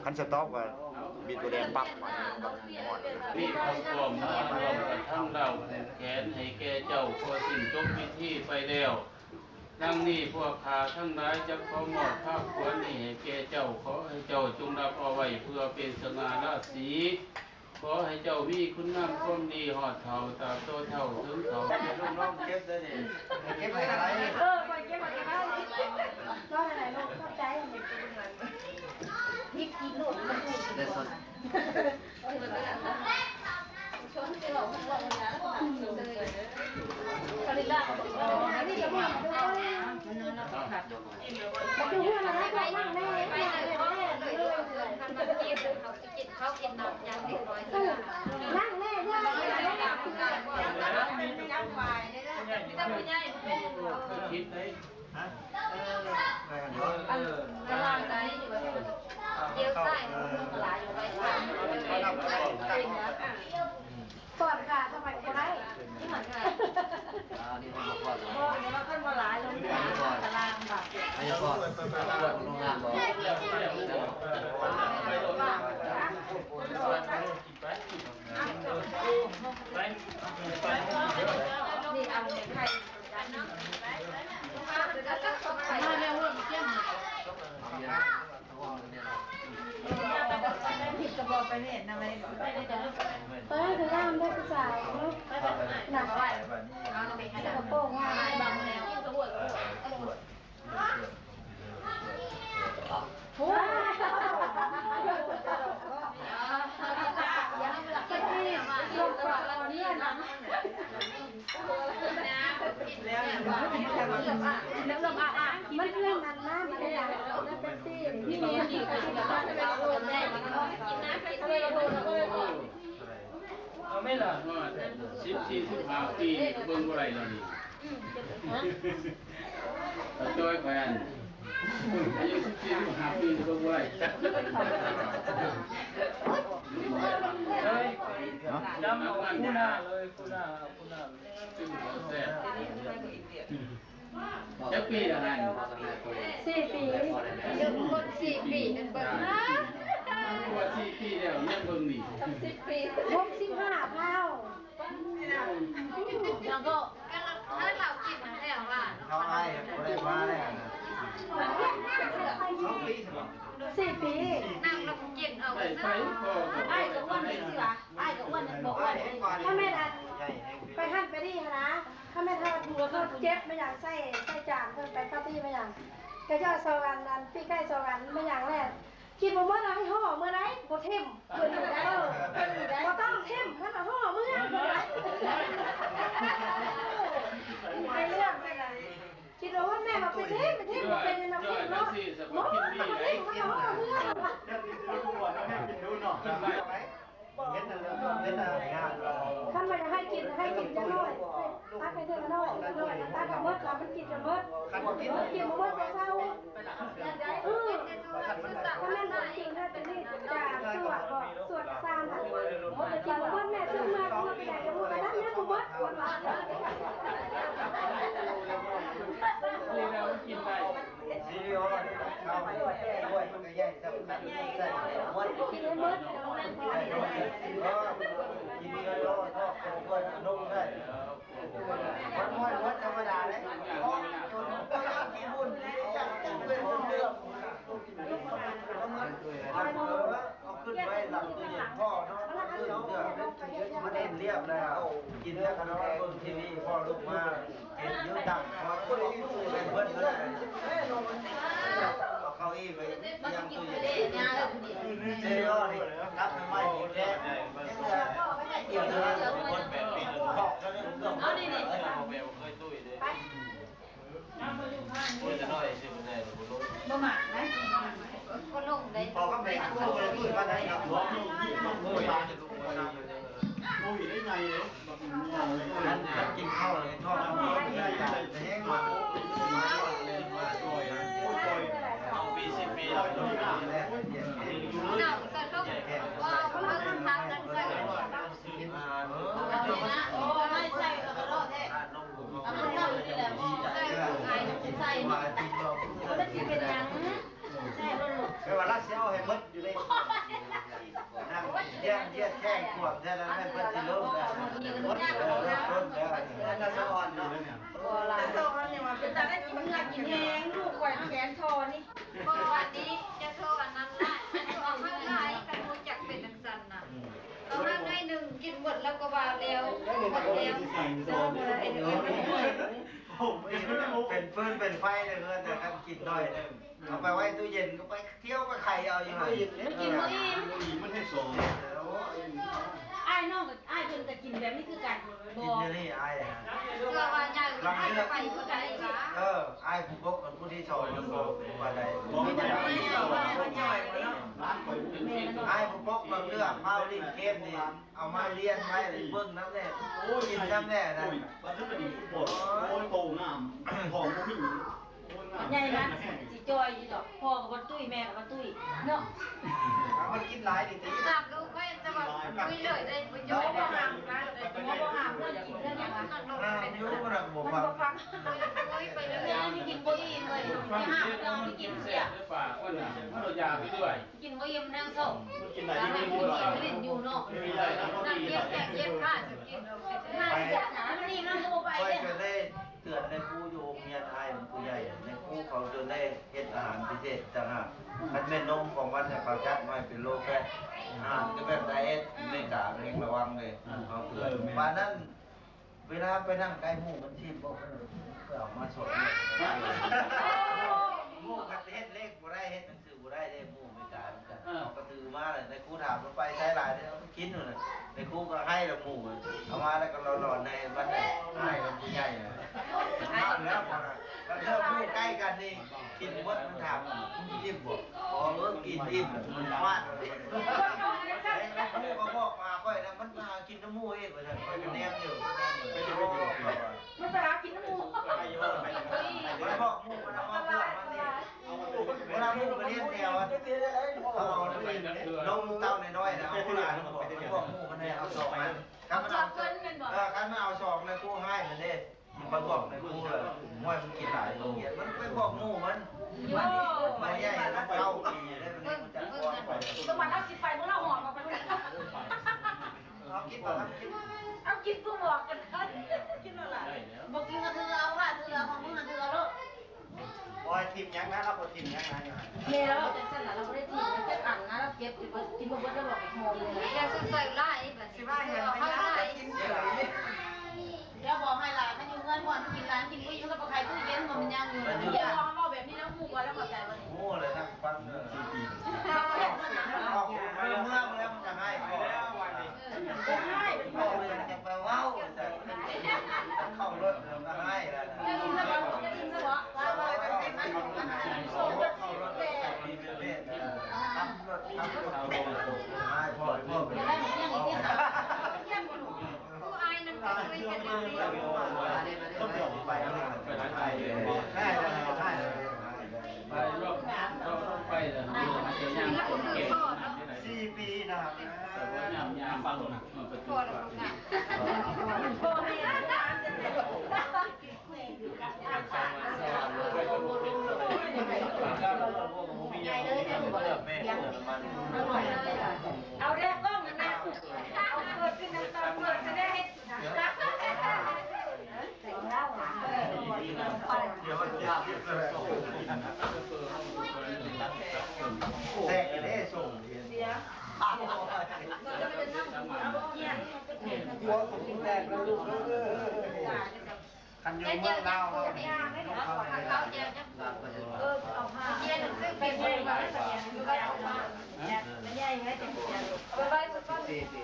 คันสต็อปก็มีตัวแดงปั๊บมาหมดนี่เขากลมนะเราทั้งเราแขนให้แก่เจ้าพอสิ้นจบพิธีไปแล้วดังนี้พวกข้าทั้งหลายจะขอมอบภาพควรนี้ให้แก่เจ้าขอให้เจ้าจงรับเอาไว้เพื่อเป็นสง่าราศีขอให้เจ้ามีคุณงามความดีหอดเท่าตาโตเท่าถึงเท่าลูกๆเก็บได้ดิเก็บอะไรไปเก็บอะไรก็อะไรลูกเข้าใจพริกกินหนุนมันถูกได้สดชนที่เราคนเราเนี่ยผลิตได้นี่จะมาด้วยมันนั่นนะขาดมันดูว่าอะไรไปนั่งแน่ไปเลยทำมันกินเขากินน้ำยังเด็กน้อยนั่งแน่ย่ายังไหวไม่ต้องไปย่าคิดเลยกระลางได้อยู่แบบเยี่ยวไส้หลายอยู่ไปก่อนค่ะทำไมไม่ได้ที่เหมือนกันนี่มันบอกว่าเดี๋ยวเราขึ้นมาหลายลงกระลางแบบไม่ใช่ก่อนโรงงานบอกนี่เอาเงินไทยมาเร็วเว้ยเจ้าผิดกระบอกไปเนี่ยนะไม่ได้เด้อเฮ้ยเธอทำได้ภาษาลูกหนักไปกระโปรงว่าบางแล้วจะบวชโอ้ยก็ที่ลงปากเราเนี่ยนะแล้วลงอ่ะมันเรื่องมันนะมันอย่างแล้วเป็นซี่ที่มีอีกที่บ้านเราได้กินน้ำกินเลยเอาไม่ล่ะ14-15 ปีเบิ่งอะไรแล้วนี่จอยแขวนอายุ14-15 ปีเบิ่งอะไรเฮ้ยจำเอากันคุณาเลยคุณาจึงหัวแซ่จะปีละนั่น4 ปีคน4 ปีเป็นเบิ่งตัว4 ปีแล้วยังเบิ่งนี่10 ปี65เท่าแล้วก็ถ้าเรากินอะไรของล่ะเขาไอ้อะไรมาเนี่ย4 ปีนั่งแล้วกินเอาไปไอ้กับอ้วนนี่สิวะไอ้กับอ้วนบอกว่าถ้าไม่ทันไปหั่นไปนี่นะถ้าไม่ทันหัวก็เจ็บไม่อยากใส่จานเพิ่มไปปาร์ตี้ไม่อยากกระยอดสวรรค์นั้นพี่ใกล้สวรรค์ไม่อยากแน่กินเมื่อไรห่อเมื่อไรโบเทมเมื่อไรโบต้องเทมนั่นห่อเมื่อไรไปเรื่องไปเลยคิดว่าแม่มาไปเทมมาเป็นน้ำพริกเนาะโอ้ยมาเทมมาห่อเมื่อท่านมาจะให้กินจะน้อยตักให้เธอน้อยตักกับเมื่อก่อนมันกินจะเมื่อกินมาเมื่อเช้าถ้าแม่บอกกินถ้าเป็นนี่จ่าสวดซามนะแต่กินมาเมื่อแม่ชื่อมาเมื่อไปไหนจะพูดกันนั่นนะคุณเมื่อคุณว่าเลยเรากินได้ซีรีส์ข้าวด้วยมันก็ใหญ่จะใส่หมดกินได้เมื่อกินเยอะๆทอดด้วยนุ่มได้วัดธรรมดาเลยจนก็อยากกินบุญอยากเป็นบุญเรื่องเอาขึ้นไว้หลังตู้เย็นพ่อเนาะขึ้นเสื้อมันเอ็นเรียบแล้วกินแล้วกันว่าบนทีวีพ่อลูกมาเห็นยืดดังพอคนที่ดูเป็นเพื่อนก็ได้เขาอี้ไปยังตู้เย็นเซโร่นี่รับไม่แค่เกี่ยวกับคนแบบปีนขอบก็เรื่องเอาดิดิเคยตุ้ยเลยคนจะน้อยสิมันได้หรือบ่มาไหมคนลงได้พอก็แบ่งคนเลยตุ้ยมาได้ครับหัวมือมาจะลุกมาได้ตุ้ยได้ไงเลยนั่นกินข้าวเลยชอบทำอะไรได้แต่แห้งมาเอาปี10 ปีเราไม่ต้องการแล้วเราจะต้องว่าเขาทำกันใช่ไหมโอ้ไม่ใช่เราก็รอดแท้เอาไปเล่าอยู่นี่แหละใช่ใช่ใช่มันจะเป็นยังใช่รถ เยียดแข้งขวบแค่นั้นไม่เป็นที่ล้มแล้วล้มแล้วจะสะอ่อนเนาะ แต่โซ่เนี่ยมันเป็นตาได้กินเนื้อกินแห้งลูกข่อยแขนทอนี่ เพราะวันนี้จะโทรอันนั้นละอันออกข้างไหนกันรู้จักเป็นทังสันน่ะเอามาให้หนึ่งกินหมดแล้วก็วาแล้วหมดแล้ว เป็นฟืนเป็นไฟเลยแต่กันกินหน่อยเอาไปไว้ตู้เย็นก็ไปเที่ยวก็ไข่เอาอยู่เลยกินมื้ออิ่มมันให้ส่ง ไอ้น้องกับไอ้เพิ่นก็กินแบบนี้คือกันบ่ กินอยู่นี่ไอ้ เพื่อว่าใหญ่ให้ไปผู้ใดล่ะ ไอ้ผู้ปกคนผู้ที่ชอยมันบอกว่าใด มีแต่คนที่สองว่าใหญ่เลย ไอ้ผู้ปกเราเลือกเมาลิ้นเกมนี่เอามาเลี้ยงไว้เบิ่งน้ำแน่กินน้ำแน่นะ มันจะเป็นฟุตบอลโอ้ยโตงามของผู้หญิง ใหญ่นั้นสิจอยอยู่ดอกพ่อกับบ่ตุ้ยแม่กับบ่ตุ้ยเนาะ มันกินหลายดิตี ถามลูกก็จะแบบคุยเลยได้ประโยชน์ บ่ห้ามนะบ่ห้ามเรื่องกินเรื่องหยังวะ นั่งลง น่า เป็น ยุ่ คุ งระบบ มัน ว่า บ่ฟัง ยไปเลย เรื่องนี้กินบ่อิ่มเลยอย่าห้ามเราไม่กิน เสี เสี ย ย หรือเปล่าว่าน่ะเราอยากไปด้วย กินบ่อิ่มนั่งส่ง กินไหน แล้ว ที่ ให้ ไม่ ผู้ รู้ หญิ เรา งเล่นอยู่เนาะ ไม่ได้นะพอ นั่ง ดี เย็บแขกเย็บผ้าจะกิน น่าเสียหามันนี่มันบ่ไป ค่อย เด้ จะได้เตือนในผู้อยู่เมียนไอ้ผู้ใหญ่ในผู้เขาจนได้เฮ็ดอาหารพิเศษต่างหากมันเป็นนมของวันเนี่ยเขาจัดมาเป็นโลแค่ก็แบบไดเอทไม่กล้าเร่งระวังเลยเขาเตือนป่านนั้นเวลาไปนั่งใกล้หมู่มันชีพบอกก็ออกมาสดหมู่กันเฮ็ดเลขบ่ได้เฮ็ดหนังสือบ่ได้ได้หมู่ไม่กล้ากันเอากระตือมาเลยในครูถามลงไปใช้หลายได้เอากินอยู่น่ะในครูก็ให้ละหมู่เอามาแล้วก็หลอนในบ้านให้ละผู้ใหญ่ทำแล้วพอนะแล้วเริ่มพูดใกล้กันนี่กินหมดมันถามอิ่มบ่พอกินอิ่มมันฟาดเลยมูก็บอกมาค่อยนะมันมากินน้ำมูเองเลยค่อยก็แนมอยู่ไปดู มันไปหากินน้ำหมู มันบอกมูมันเอามาเพื่อมันนี่เวลามูมันเลี้ยงแถวเอาลงเต้าน้อยๆนะเอาผู้หลานมันบอกมูมันให้เอาศอกมันครับมันเอาคันมันเอาศอกเลยกู้ให้มันเด้มันบอกในกู้เลยมวยมันกินหลายโรงเรียนมันไปบอกมูมันมันใหญ่มันเต้าปีได้มันจะกว้างไป สมัยเอาสิไปพวกเราหอมกัน เอากินก่อนครับกิน เอากินตัวบอกกันกินอะไรบอกกินกระเทือเอาค่ะเทือของมึงกระเทือแล้ว บอยทีมยังนะเราบอทีมยังนะ เมียแล้วเป็นเส้นหลังเราไม่ได้ทีเราเก็บอ่างนะเราเก็บกินบนบนแล้วบอกหอมเลย อย่าใส่ไล่แบบสิว่าเอาข้างไล่ เดี๋ยวบอกให้หลานมันอยู่เงินวันกินร้านกินกุ้ยมันก็ไปขายตู้เย็นมันยังอยู่เดี๋ยวบอกบอกแบบนี้แล้วหมู่กันแล้วก็ใจมัน โง่เลยนะฟังออกไปเมืองแล้วมันจะให้ไปแล้ววันนี้ ให้ พ่อเลยจะไปว้าวเข้ารถแล้วก็ให้แล้ว จะกินแล้วบอกจะกินแล้วบอกว่าจะกินมันส่งรถ เข้ารถมีเป็นเล่นทำรถทำรถให้พ่อไป อย่าได้ยังอีกที่หายังมัน ผู้อายนั่นก็คุยกันเรื่อง ต้องหลบไปไปได้ได้ ไปรอบไปเลยจะย่างคนเก่งที่ไหน 4 ปีนะครับ แต่ว่าย่างฟังนะมันเป็น พอแล้วงาน โบให้ร้านจะได้เอาแรกกล้องนะเอาเปิดขึ้นน้ำตาเปิดจะได้เดี๋ยวมันจะแทกกันได้ส่งเสียหัวผมแตกแล้วลูกคันยู เจ้า เมือง เจ้า เรา เจ้าไม่ได้เขาเจ้าจะ เอาผ้า เจ้าหนึ่งซึ่งเป็นคนแบบ ไม่ใหญ่ไหมเป็นไปไป 4 ปี